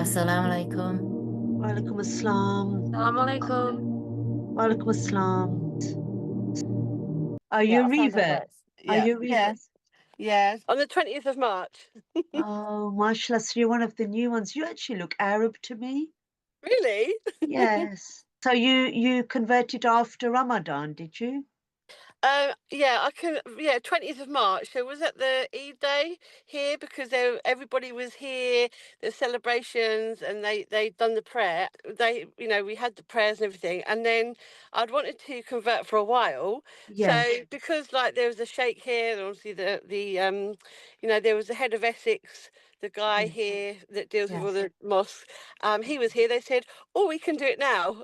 Assalamu alaikum. Walaikum assalam. Assalamu alaikum. Walaikum assalam. Are Yeah, you I found that Reverts? works. Are Yeah, you yeah, Reverts? yeah. On the 20th of March. Oh, mashallah, so you're one of the new ones. You actually look Arab to me. Really? Yes. So you converted after Ramadan, did you? Yeah, 20th of March. So was that the Eid day here because everybody was here, the celebrations, and they'd done the prayer. We had the prayers and everything, and then I'd wanted to convert for a while. So Yes. because like there was a sheikh here, and obviously there was the head of Essex, the guy Yes. here that deals with all Yes. the mosques. He was here. They said, "Oh, we can do it now."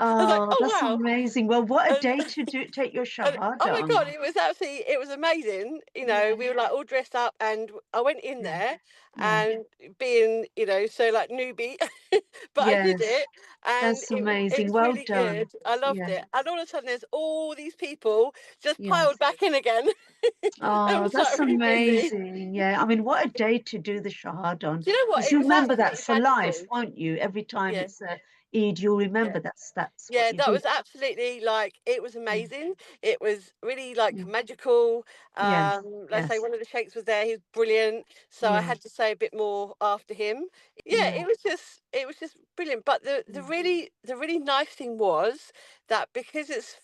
I was like, Oh, "Oh that's wow!" amazing. Well, what a And, day to take your oh Shahada my God, on. it was amazing. Yes. We were like all dressed up and I went in Yes. there Yes. and being, so like newbie, but I did Yes. it and That's it amazing. was Well really done. good. I loved Yes. it. And all of a sudden there's all these people just Yes. piled back in again. It Oh, was that's like really busy. amazing. Yeah, I mean, what a day to do the Shahada on. Do you know what? Because It you was remember that absolutely for life, magical. won't you? Every time Yeah, it's a Eid, you'll yeah. remember that's what Yeah, you that did. was absolutely like it was Yeah, amazing. It was really like yeah. magical. Yes, Let's say yes, one of the sheikhs was there, he was brilliant. So I yes, had to say a bit more after him. Yeah, yeah, it was just brilliant. But the yeah, really nice thing was that because it's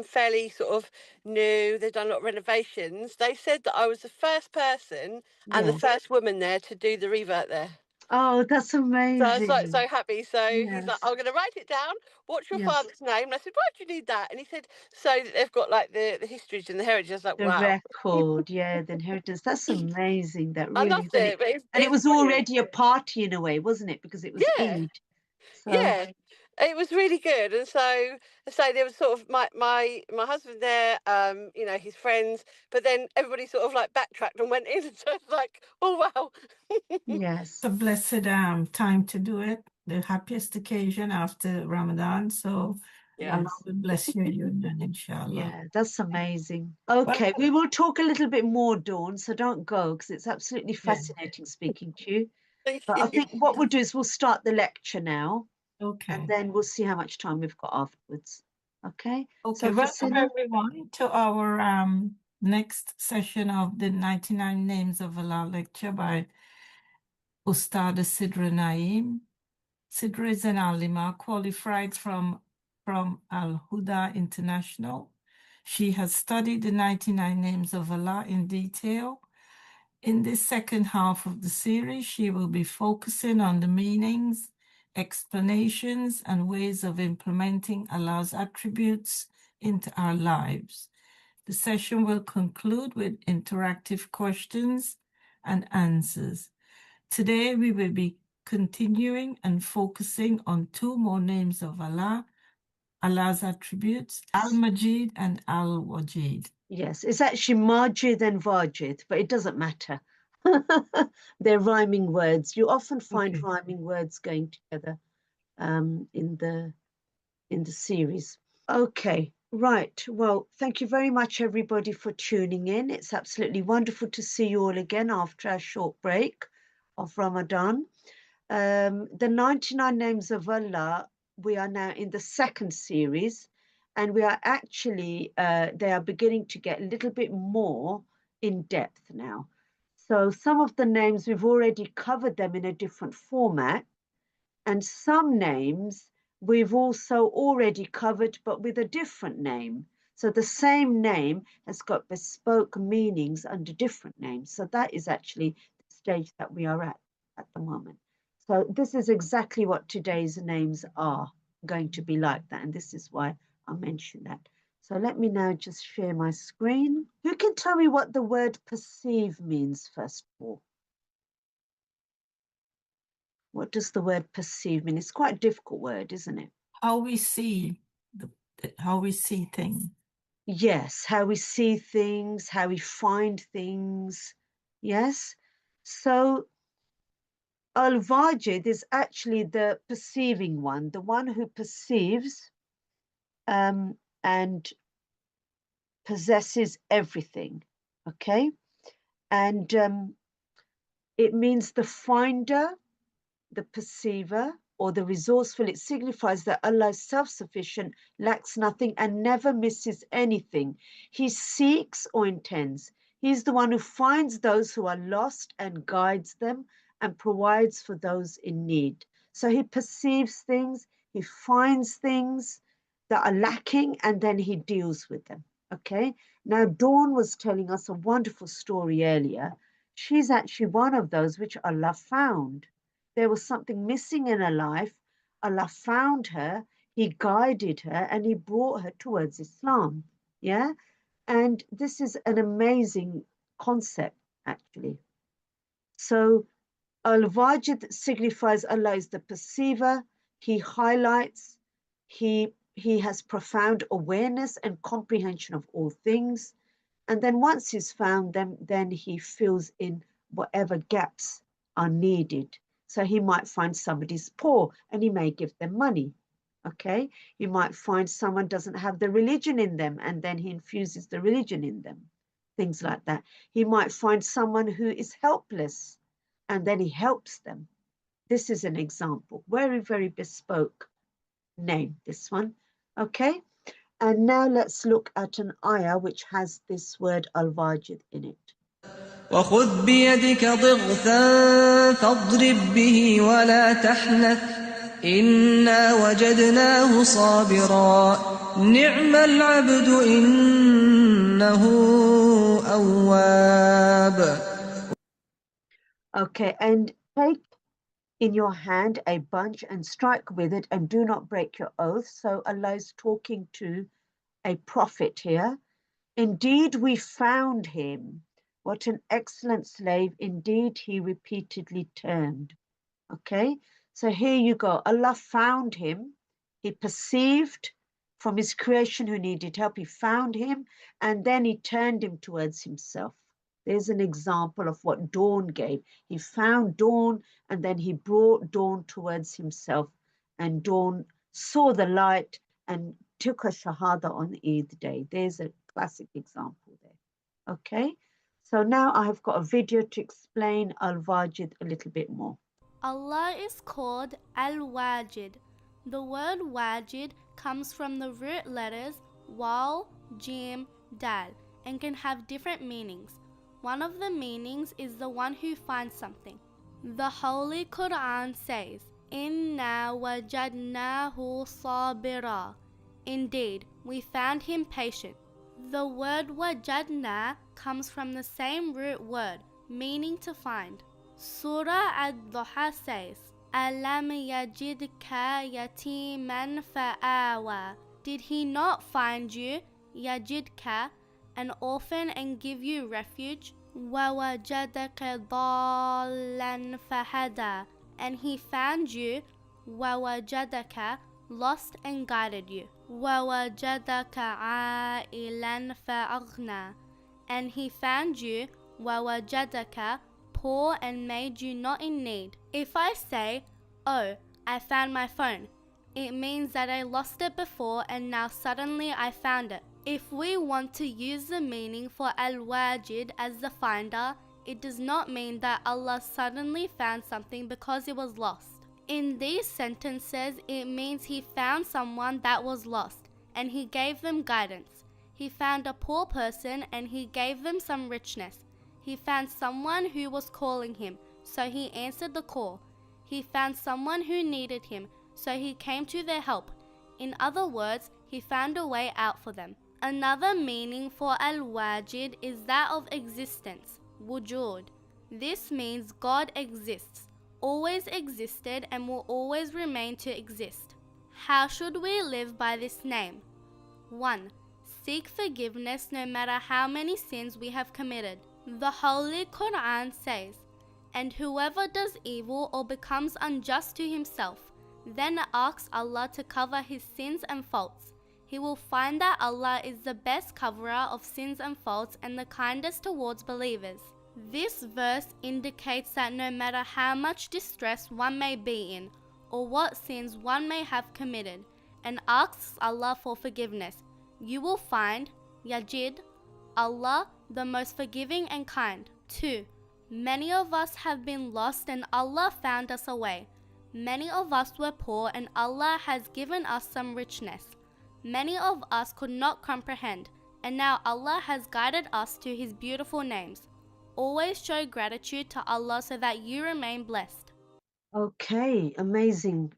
fairly sort of new, they've done a lot of renovations, they said that I was the first person and the yeah. first woman there to do the revert there. Oh, that's So I was like amazing. so happy. So he's like, Yes, I'm going to write it down. What's your yes. father's name? And I said, why do you need that? And he said, so that they've got like the histories and the heritage. I was like, The wow. record, yeah, the inheritance. That's amazing. That I really is. loved it, but And it it was was brilliant. already a party in a way, wasn't it? Because it was Yeah, Eid. So, yeah. It was really good. And so there was sort of my husband there, his friends, but then everybody sort of like backtracked and went in. So it's like, oh wow. yes, It's a blessed time to do it, the happiest occasion after Ramadan. So Yeah. Allah yes. will bless your union, inshallah. Yeah, that's amazing. Okay, we will talk a little bit more, Dawn, so don't go because it's absolutely Yeah. fascinating speaking to you. Thank But I you. think what we'll do is we'll start the lecture now and Okay. then we'll see how much time we've got afterwards. Okay, Okay. so Welcome Priscilla, everyone to our next session of the 99 Names of Allah lecture by Ustadah Sidra Naeem. Sidra is an alima qualified from Al-Huda International. She has studied the 99 Names of Allah in detail. In this second half of the series, she will be focusing on the meanings, explanations, and ways of implementing Allah's attributes into our lives. The session will conclude with interactive questions and answers. Today, we will be continuing and focusing on two more names of Allah, Allah's attributes, Al-Majid and Al-Wajid. yes, it's actually Majid and Wajid, but it doesn't matter. They're rhyming words. You often find Okay. rhyming words going together in the series. Okay, right. Well, thank you very much, everybody, for tuning in. It's absolutely wonderful to see you all again after our short break of Ramadan. The 99 Names of Allah, we are now in the second series, and we are actually, they are beginning to get a little bit more in depth now. So some of the names, we've already covered them in a different format, and some names we've also already covered, but with a different name. So the same name has got bespoke meanings under different names. So that is actually the stage that we are at the moment. So this is exactly what today's names are going to be like that. And this is why I mentioned that. So let me now just share my screen. Who can tell me what the word perceive means, first of all? What does the word perceive mean? It's quite a difficult word, isn't it? How we see how we see things. Yes, how we see things, how we find things. Yes. So Al-Wajid is actually the perceiving one, the one who perceives and possesses everything. Okay. And it means the finder, the perceiver, or the resourceful. It signifies that Allah is self-sufficient, lacks nothing, and never misses anything. He seeks or intends. He's the one who finds those who are lost and guides them and provides for those in need. So he perceives things, he finds things that are lacking, and then he deals with them. Okay, now Dawn was telling us a wonderful story earlier. She's actually one of those which Allah found. There was something missing in her life. Allah found her, He guided her, and He brought her towards Islam. Yeah, and this is an amazing concept, actually. So Al-Wajid signifies Allah is the perceiver. He highlights, he has profound awareness and comprehension of all things. And then once he's found them, then he fills in whatever gaps are needed. So he might find somebody's poor and he may give them money. Okay, you might find someone doesn't have the religion in them and then he infuses the religion in them. Things like that. He might find someone who is helpless and then he helps them. This is an example. Very, very bespoke name, this one. Okay, and now let's look at an ayah which has this word al-wajid in it. وخذ بيدك ضغثا فاضرب به ولا تحنث إنا وجدناه صابرا نعم العبد إنه أواب. Okay, and take in your hand a bunch and strike with it and do not break your oath. So Allah is talking to a prophet here. Indeed, we found him. What an excellent slave. Indeed, he repeatedly turned. Okay, so here you go. Allah found him. He perceived from his creation who needed help. He found him and then he turned him towards himself. There's an example of what Dawn gave. He found Dawn and then he brought Dawn towards himself, and Dawn saw the light and took a shahada on Eid day. There's a classic example there. Okay, so now I have got a video to explain Al-Wajid a little bit more. Allah is called Al-Wajid. The word Wajid comes from the root letters Wal, Jim, Dal and can have different meanings. One of the meanings is the one who finds something. The Holy Quran says, Inna wajadnahu sabira. Indeed, we found him patient. The word wajadna comes from the same root word, meaning to find. Surah Ad-Duha says, Alam yajidka yatiman fa'awa. Did he not find you, yajidka, an orphan, and give you refuge? وَوَجَدَكَ ضَالًّا فَهَدَى. And he found you, وَوَجَدَكَ, lost and guided you. وَوَجَدَكَ عَائِلًا فَأَغْنَى. And he found you, وَوَجَدَكَ, poor and made you not in need. If I say, oh, I found my phone, it means that I lost it before and now suddenly I found it. If we want to use the meaning for Al-Wajid as the finder, it does not mean that Allah suddenly found something because it was lost. In these sentences, it means He found someone that was lost and He gave them guidance. He found a poor person and He gave them some richness. He found someone who was calling Him, so He answered the call. He found someone who needed Him, so He came to their help. In other words, He found a way out for them. Another meaning for Al-Wajid is that of existence, wujud. This means God exists, always existed and will always remain to exist. How should we live by this name? 1. Seek forgiveness no matter how many sins we have committed. The Holy Quran says, and whoever does evil or becomes unjust to himself, then asks Allah to cover his sins and faults, he will find that Allah is the best coverer of sins and faults and the kindest towards believers. This verse indicates that no matter how much distress one may be in, or what sins one may have committed, and asks Allah for forgiveness, you will find, Yajid, Allah, the most forgiving and kind. 2. Many of us have been lost and Allah found us a way. Many of us were poor and Allah has given us some richness. Many of us could not comprehend, and now Allah has guided us to His beautiful names. Always show gratitude to Allah so that you remain blessed. Okay, amazing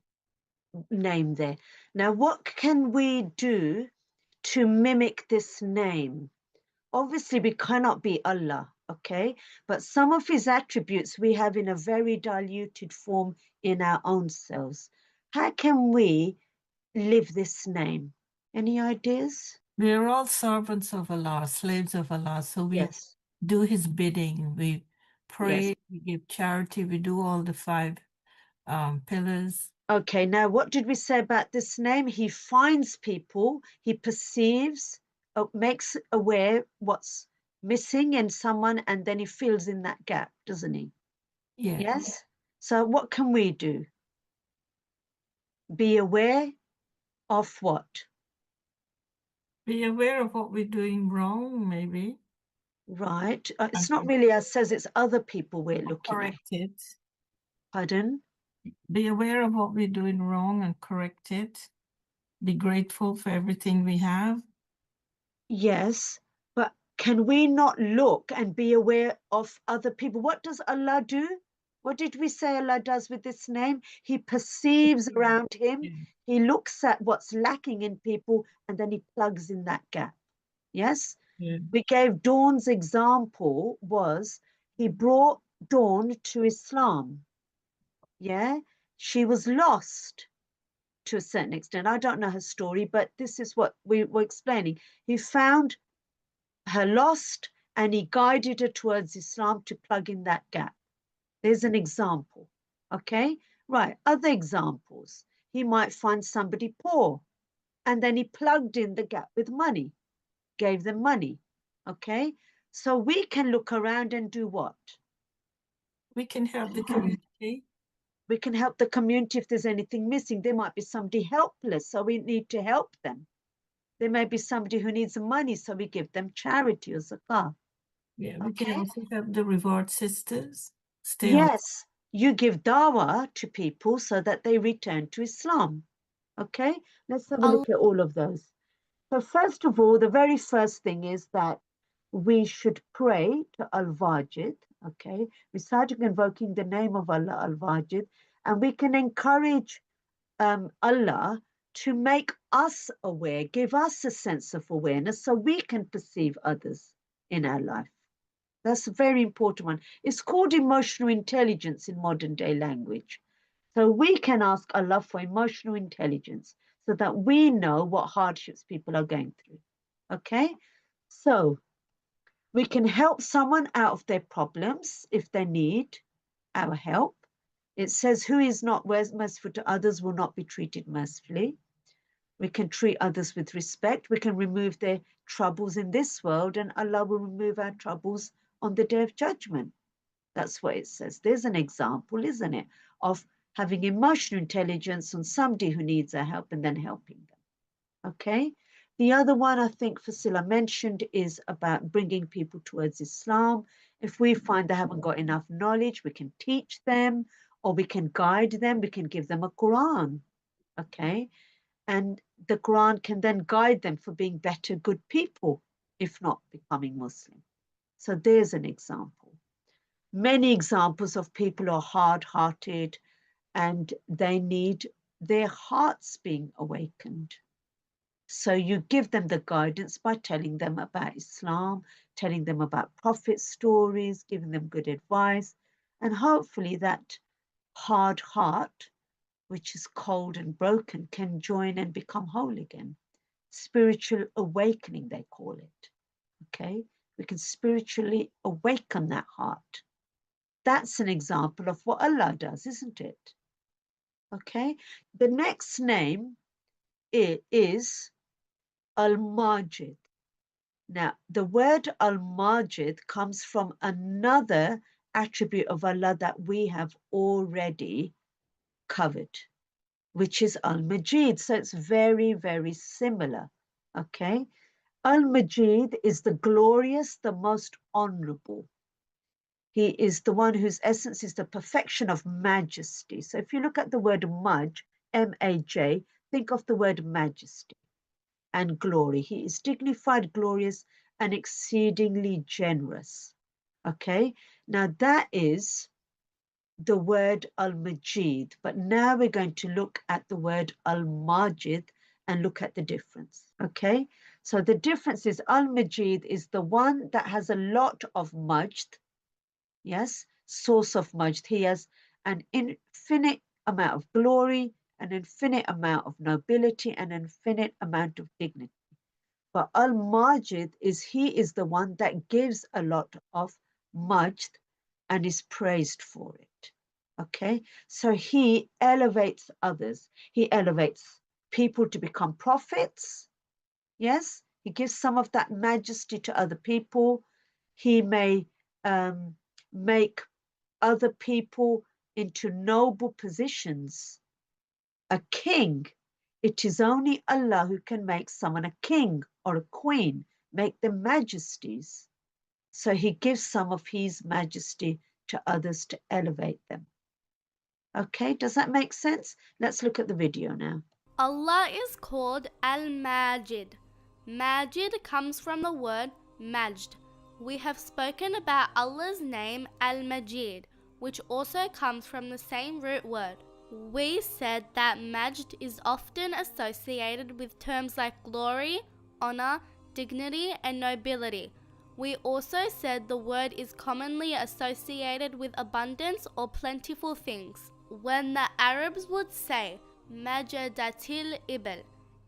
name there. Now, what can we do to mimic this name? Obviously, we cannot be Allah, okay? But some of His attributes we have in a very diluted form in our own selves. How can we live this name? Any ideas? We are all servants of Allah, slaves of Allah. So we Yes. do His bidding. We pray, Yes. we give charity, we do all the 5 pillars. Okay, now what did we say about this name? He finds people, he perceives, makes aware what's missing in someone, and then he fills in that gap, doesn't he? Yeah. Yes? So what can we do? Be aware of what? Be aware of what we're doing wrong, maybe. Right. It's And not really us, says it's other people we're looking at. correct it. Pardon? Be aware of what we're doing wrong and correct it. Be grateful for everything we have. Yes, but can we not look and be aware of other people? What does Allah do? What did we say Allah does with this name? He perceives around him. Yeah. He looks at what's lacking in people and then he plugs in that gap. Yes? Yeah. We gave Dawn's example was he brought Dawn to Islam. Yeah? She was lost to a certain extent. I don't know her story, but this is what we were explaining. He found her lost and he guided her towards Islam to plug in that gap. There's an example. Okay, right. Other examples. He might find somebody poor and then he plugged in the gap with money, gave them money. Okay, so we can look around and do what? We can help the community. We can help the community if there's anything missing. There might be somebody helpless, so we need to help them. There may be somebody who needs money, so we give them charity or zakah. Yeah, we Okay. can also help the Reward sisters. Stay Yes, you give dawah to people so that they return to Islam. Okay, let's have a look at all of those. So first of all, the very first thing is that we should pray to Al-Wajid. Okay, we started invoking the name of Allah Al-Wajid, and we can encourage Allah to make us aware, give us a sense of awareness so we can perceive others in our life. That's a very important one. It's called emotional intelligence in modern day language. So we can ask Allah for emotional intelligence so that we know what hardships people are going through. Okay? So we can help someone out of their problems if they need our help. It says, who is not merciful to others will not be treated mercifully. We can treat others with respect. We can remove their troubles in this world, and Allah will remove our troubles on the day of judgment. That's what it says. There's an example, isn't it, of having emotional intelligence on somebody who needs our help and then helping them. Okay? The other one I think Fasila mentioned is about bringing people towards Islam. If we find they haven't got enough knowledge, we can teach them, or we can guide them, we can give them a Quran. Okay? And the Quran can then guide them for being better, good people, if not becoming Muslim. So there's an example. Many examples of people who are hard-hearted and they need their hearts being awakened. So you give them the guidance by telling them about Islam, telling them about Prophet stories, giving them good advice, and hopefully that hard heart, which is cold and broken, can join and become whole again. Spiritual awakening, they call it. Okay, we can spiritually awaken that heart. That's an example of what Allah does, isn't it? Okay, the next name is Al-Majid. Now, the word Al-Majid comes from another attribute of Allah that we have already covered, which is Al-Majid. So it's very, very similar. Okay, Al-Majid is the glorious, the most honorable. He is the one whose essence is the perfection of majesty. So if you look at the word Maj, M-A-J, think of the word majesty and glory. He is dignified, glorious, and exceedingly generous. Okay, now that is the word Al-Majid, but now we're going to look at the word Al-Majid and look at the difference. Okay, so the difference is Al-Majid is the one that has a lot of Majd. Yes, source of Majd. He has an infinite amount of glory, an infinite amount of nobility, an infinite amount of dignity. But Al-Majid is he is the one that gives a lot of Majd and is praised for it. Okay, so he elevates others. He elevates people to become prophets. Yes, he gives some of that majesty to other people. He may make other people into noble positions. A king, it is only Allah who can make someone a king or a queen, make them majesties. So he gives some of his majesty to others to elevate them. Okay, does that make sense? Let's look at the video now. Allah is called Al-Majid. Majid comes from the word Majd. We have spoken about Allah's name Al-Majid, which also comes from the same root word. We said that Majd is often associated with terms like glory, honor, dignity, and nobility. We also said the word is commonly associated with abundance or plentiful things. When the Arabs would say, Majadatil Ibil,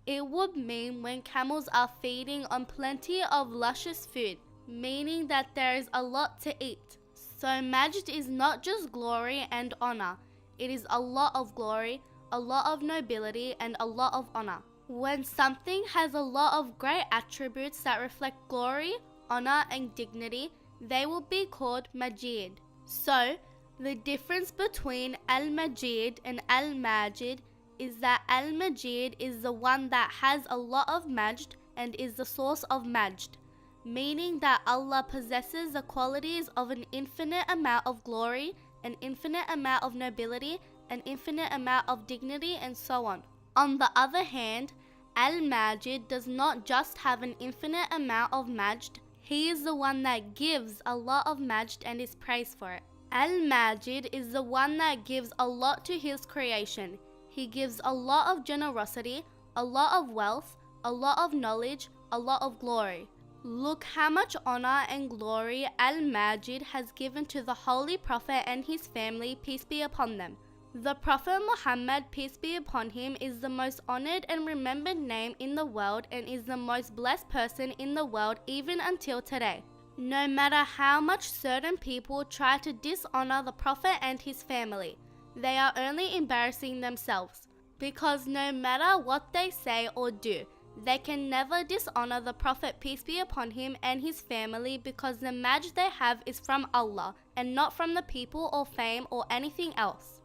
it would mean when camels are feeding on plenty of luscious food, meaning that there is a lot to eat. So Majd is not just glory and honor, it is a lot of glory, a lot of nobility, and a lot of honor. When something has a lot of great attributes that reflect glory, honor, and dignity, they will be called Majid. So, the difference between Al-Majid and Al-Majid is that Al-Majid is the one that has a lot of Majd and is the source of Majd, meaning that Allah possesses the qualities of an infinite amount of glory, an infinite amount of nobility, an infinite amount of dignity, and so on. On the other hand, Al-Majid does not just have an infinite amount of Majd, he is the one that gives a lot of Majd and is praised for it. Al-Majid is the one that gives a lot to his creation. He gives a lot of generosity, a lot of wealth, a lot of knowledge, a lot of glory. Look how much honor and glory Al-Majid has given to the Holy Prophet and his family, peace be upon them. The Prophet Muhammad, peace be upon him, is the most honored and remembered name in the world and is the most blessed person in the world even until today. No matter how much certain people try to dishonor the Prophet and his family, they are only embarrassing themselves, because no matter what they say or do, they can never dishonor the Prophet, peace be upon him, and his family, because the Majd they have is from Allah and not from the people or fame or anything else.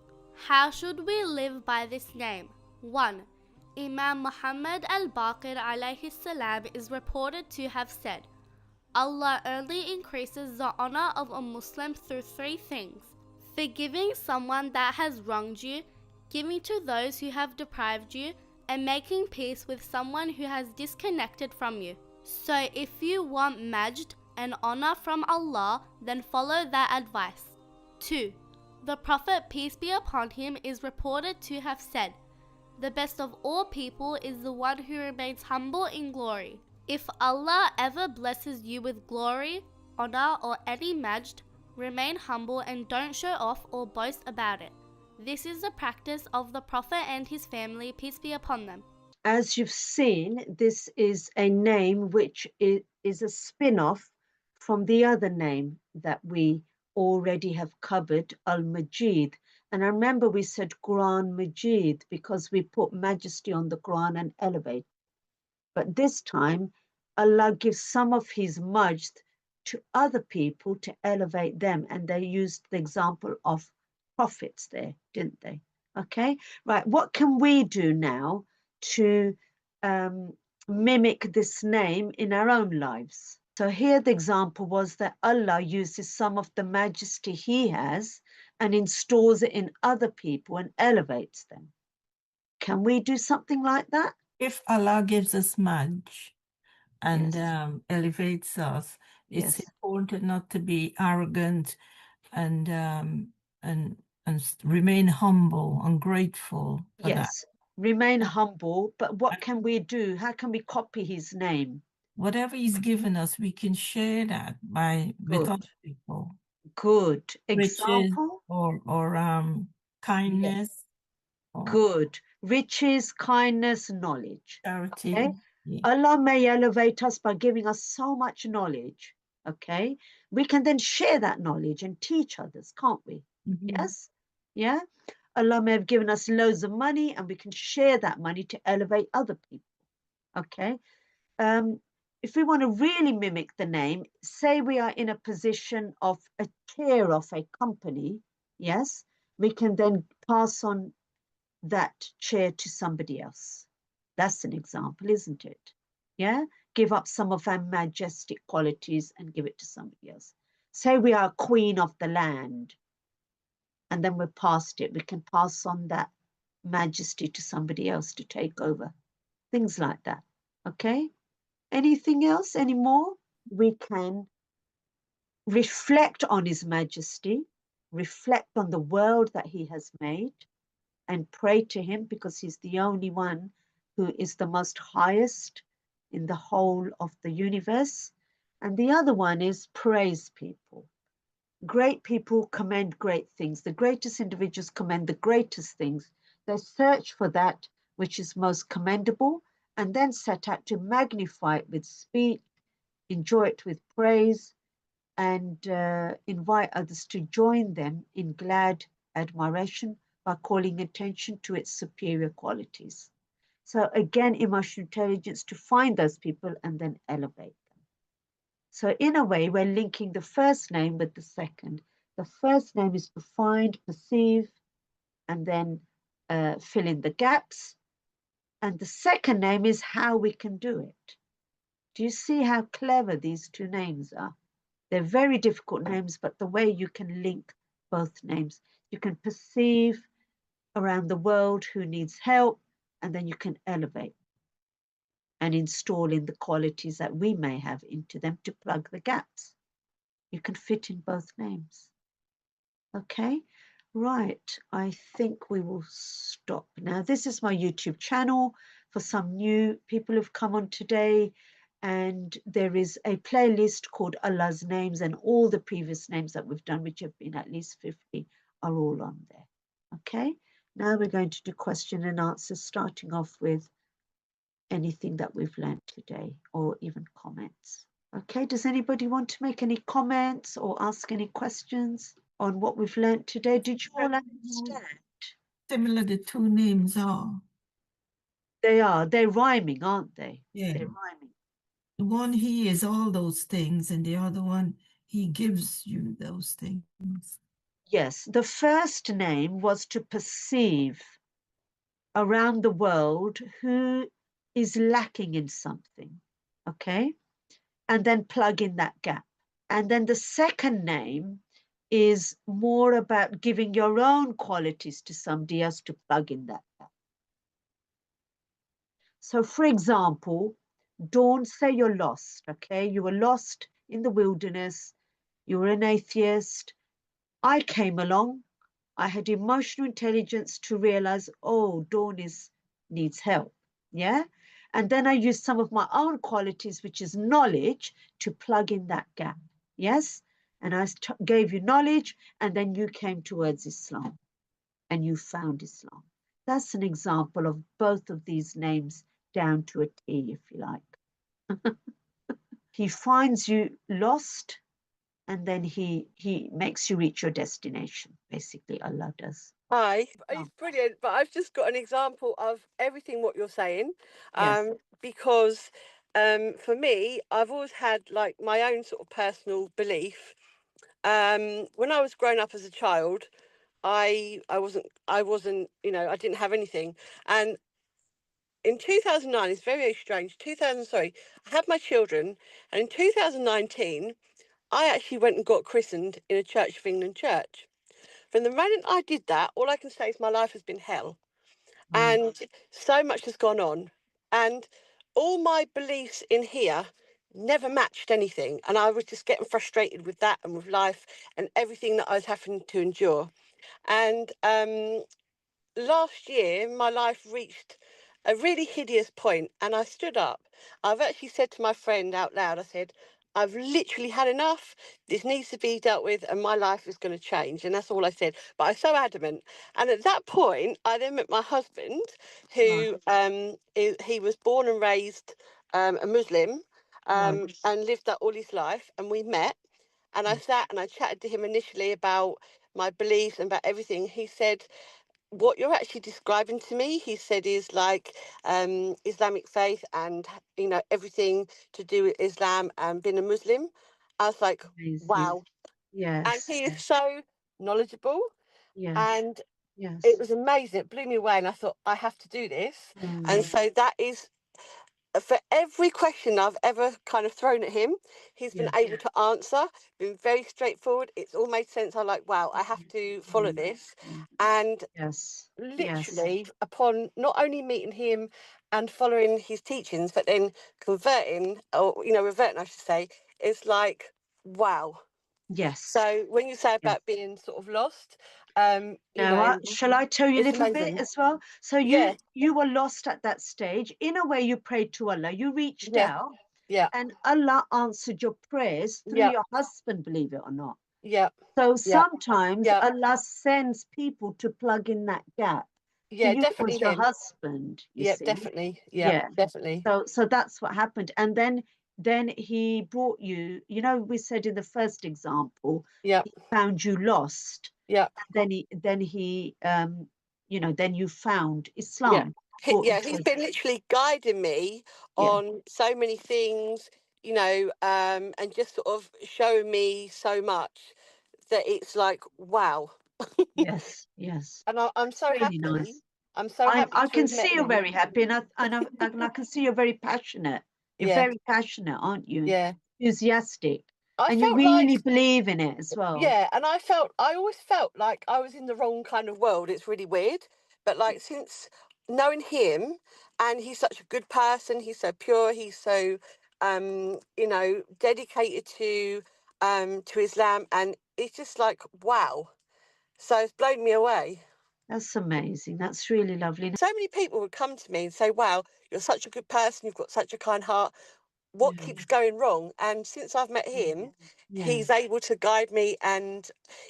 How should we live by this name? 1. Imam Muhammad al-Baqir alayhi salam is reported to have said, Allah only increases the honor of a Muslim through 3 things: forgiving someone that has wronged you, giving to those who have deprived you, and making peace with someone who has disconnected from you. So if you want Majd and honor from Allah, then follow that advice. 2. The Prophet, peace be upon him, is reported to have said, the best of all people is the one who remains humble in glory. If Allah ever blesses you with glory, honor, or any Majd, remain humble and don't show off or boast about it. This is the practice of the Prophet and his family, peace be upon them. As you've seen, this is a name which is a spin-off from the other name that we already have covered, Al-Majid. And I remember we said Quran Majid because we put majesty on the Quran and elevate. But this time, Allah gives some of his Majd to other people to elevate them. And they used the example of prophets there, didn't they? Okay, right. What can we do now to mimic this name in our own lives? So here the example was that Allah uses some of the majesty he has and installs it in other people and elevates them. Can we do something like that? If Allah gives us Maj and Yes. elevates us, it's Yes. important not to be arrogant and remain humble and grateful for that. Yes. Remain humble, but what can we do? How can we copy his name? Whatever he's given us, we can share that with Good. other people. Good. Riches Example? or kindness. Or Good. Riches, kindness, knowledge. charity. Okay. Yeah. Allah may elevate us by giving us so much knowledge. Okay. We can then share that knowledge and teach others, can't we? Yes. Yeah. Allah may have given us loads of money and we can share that money to elevate other people. Okay. If we want to really mimic the name, say we are in a position of a chair of a company, yes, we can then pass on that chair to somebody else. That's an example, isn't it? Yeah, give up some of our majestic qualities and give it to somebody else. Say we are queen of the land and then we're past it. We can pass on that majesty to somebody else to take over. Things like that. Okay. Anything else? Any more? We can reflect on His Majesty, reflect on the world that He has made, and pray to Him because He's the only one who is the most highest in the whole of the universe. And the other one is praise people. Great people commend great things. The greatest individuals commend the greatest things. They search for that which is most commendable and then set out to magnify it with speech, enjoy it with praise, and invite others to join them in glad admiration by calling attention to its superior qualities. So again, emotional intelligence to find those people and then elevate them. So in a way, we're linking the first name with the second. The first name is to find, perceive, and then fill in the gaps. And the second name is how we can do it. Do you see how clever these two names are? They're very difficult names, but the way you can link both names, you can perceive around the world who needs help, and then you can elevate and install in the qualities that we may have into them to plug the gaps. You can fit in both names. Okay, right. I think we will stop now. This is my YouTube channel for some new people who've come on today. And there is a playlist called Allah's Names, and all the previous names that we've done, which have been at least 50, are all on there. Okay, now we're going to do question and answers, starting off with anything that we've learned today or even comments. Okay, does anybody want to make any comments or ask any questions on what we've learned today? Did you all understand? Similar the two names are. They are. They're rhyming, aren't they? Yeah. They're rhyming. The one he is all those things, and the other one he gives you those things. Yes, the first name was to perceive around the world who is lacking in something, okay? And then plug in that gap. And then the second name is more about giving your own qualities to somebody else to plug in that gap. So for example, Dawn, say you're lost, okay? You were lost in the wilderness, you were an atheist. I came along, I had emotional intelligence to realize, oh, Dawn needs help, yeah? And then I used some of my own qualities, which is knowledge, to plug in that gap, yes? And I gave you knowledge, and then you came towards Islam, and you found Islam. That's an example of both of these names down to a T, if you like. He finds you lost, and then he makes you reach your destination. Basically, Allah does. Hi, it's brilliant, but I've just got an example of everything what you're saying. Yes. Because for me, I've always had like my own sort of personal belief. When I was growing up as a child, I wasn't, I didn't have anything, and in 2009, it's very, very strange. I had my children, and in 2019, I actually went and got christened in a Church of England church. From the moment I did that, all I can say is my life has been hell. And so much has gone on. And all my beliefs in here never matched anything. And I was just getting frustrated with that and with life and everything that I was having to endure. And last year, my life reached a really hideous point, and I stood up. I've actually said to my friend out loud, I said, I've literally had enough. This needs to be dealt with, and my life is going to change. And that's all I said. But I was so adamant. And at that point, I then met my husband, who he was born and raised a Muslim, and lived that all his life. And we met, and I sat and I chatted to him initially about my beliefs and about everything. He said, what you're actually describing to me, he said, is like Islamic faith and, you know, everything to do with Islam and being a Muslim. I was like, wow. And Yes. he is so knowledgeable. Yes. And Yes. it was amazing. It blew me away. And I thought, I have to do this. And so that is, for every question I've ever kind of thrown at him, he's been able to answer, been very straightforward. It's all made sense. I'm like, wow, I have to follow this. And literally, upon not only meeting him and following his teachings, but then converting, or, you know, reverting, I should say, it's like, wow. Yes. So when you say about being sort of lost, you know, shall I tell you a it's little amazing. bit as well? So you were lost at that stage. In a way, you prayed to Allah. You reached out, and Allah answered your prayers through your husband, believe it or not. So sometimes Allah sends people to plug in that gap. Yeah, you definitely was your him. husband. You see? Definitely. Yeah, definitely. So that's what happened. And then he brought you, you know, we said in the first example, he found you lost. Then he you know, then you found Islam. He's been literally guiding me on so many things, you know, and just sort of showing me so much that it's like, wow. Yes. And I'm so Really happy. nice. I'm so happy. I to can have met see you're him. very happy, and I can see you're very passionate. You're very passionate, aren't you? Enthusiastic. And you really believe in it as well. Yeah, and I always felt like I was in the wrong kind of world. It's really weird. But like, since knowing him, and he's such a good person, he's so pure, he's so you know, dedicated to Islam, and it's just like, wow. So it's blown me away. That's amazing. That's really lovely. So many people would come to me and say, wow, you're such a good person, you've got such a kind heart. What keeps going wrong? And since I've met him, he's able to guide me, and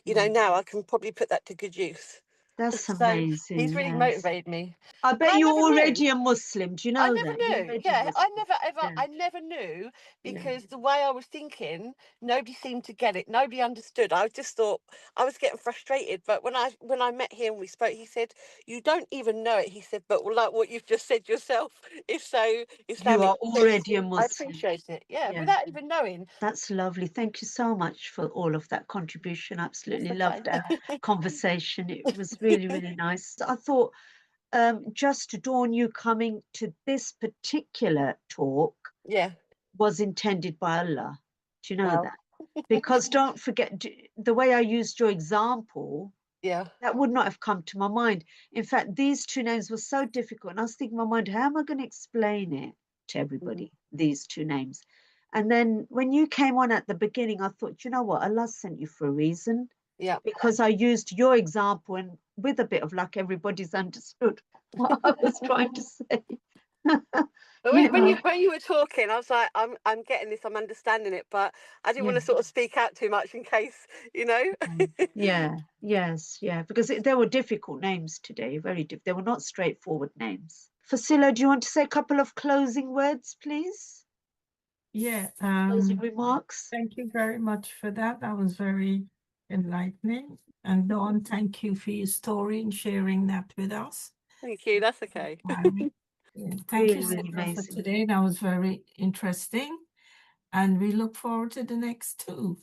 you know, now I can probably put that to good use. That's So amazing. he's really motivated me. I bet I you're never knew. already a Muslim. Do you know I that? never You're knew. already Yeah, I Muslim. never knew, because the way I was thinking, nobody seemed to get it. Nobody understood. I just thought I was getting frustrated. But when I met him, we spoke. He said, "You don't even know it." He said, "But like what you've just said yourself is so Islamic." You are already a Muslim. I appreciate it. Yeah, without even knowing. That's lovely. Thank you so much for all of that contribution. Absolutely loved our conversation. It was really, really nice. I thought, just to dawn you, coming to this particular talk was intended by Allah. Do you know that? Because don't forget, the way I used your example, that would not have come to my mind. In fact, these two names were so difficult, and I was thinking in my mind, how am I going to explain it to everybody, these two names? And then when you came on at the beginning, I thought, you know what, Allah sent you for a reason. Because I used your example, and with a bit of luck, everybody's understood what I was trying to say. But when you were talking, I was like, I'm getting this, I'm understanding it, but I didn't want to sort of speak out too much in case, you know. Because there were difficult names today, very difficult. They were not straightforward names. Fasila, do you want to say a couple of closing words, please? Yeah. Closing remarks. Thank you very much for that. That was very enlightening. And Dawn, thank you for your story and sharing that with us. Thank you. That's okay. Thank you, Sidra, for today. That was very interesting. And we look forward to the next two.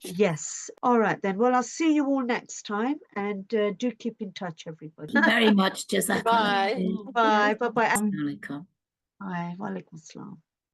Yes. All right then. Well, I'll see you all next time, and do keep in touch, everybody. Thank you very much. Jazakallah. Bye. Bye. Bye. Bye. Assalamu alaikum. Bye. Wa alaikum assalam.